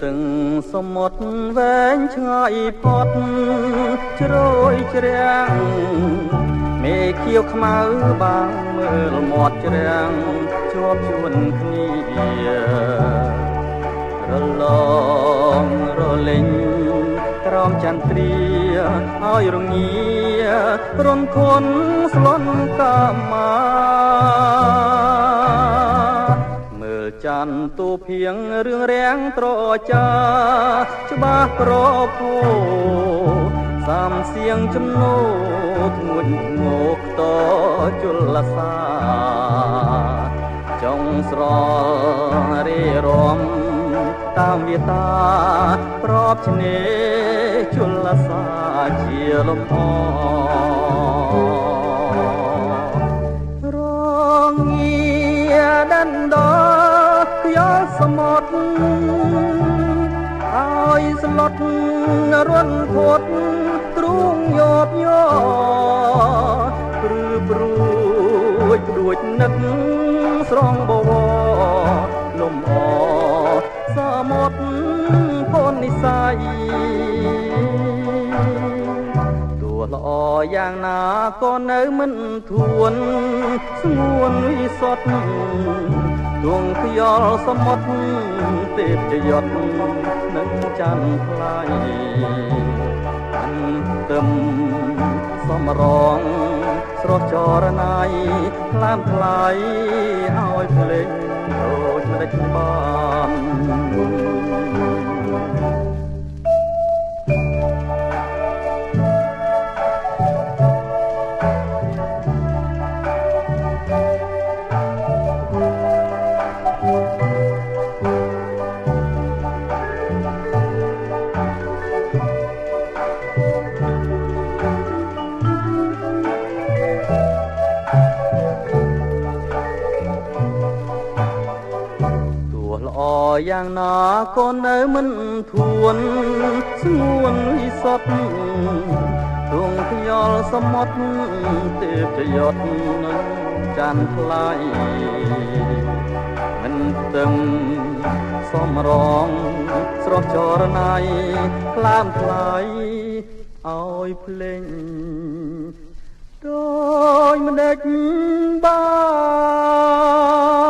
ទឹងសមុទ្រវែងឆ្ងាយផុតជ្រោយជ្រាំងមេខៀវខ្មៅបាំងមើលមាត់ជ្រាំងជាប់ជួនគ្នារលងរលេងក្រោមចន្ទ្រាឲ្យរងារំធនស្លន់កាមាមើលច័ន្ទទូភៀងរឿងរាំងត្រចាច្បាស់ប្រពោសំសៀងចំណូធ្ងន់ងោកតជលសាចុងស្ររីរំតាមវាតាប្របឆ្នេរជលសាជាលំអរងាដណ្ដខ្យល់សមុទ្រឲ្យស្លុតរន់ធត់ទ្រូងយោបយោព្រឺព្រួចរួចនឹកស្រងបវរលំអសមុទ្រផននិស័យទោះល្អយ៉ាងណាក៏នៅមិនធួនស្ងួនវិសុទ្ធដួងខ្យល់សមុទ្រទេពជយត់នឹងច័ន្ទថ្លៃអន្ទឹមសំរងស្រស់ចរណៃថ្លាមថ្លៃឲ្យភ្លេចដូចមិនដេចបានយ៉ាងណាក៏នៅមិនធួនស្ងួនវិសុទ្ធដួងខ្យល់សមុទ្រទេពជយត់នឹងច័ន្ទថ្លៃមិនទឹងសំរងស្រស់ចរណៃក្លាមថ្លៃឲ្យភ្លេងដោយមិនដេចបាន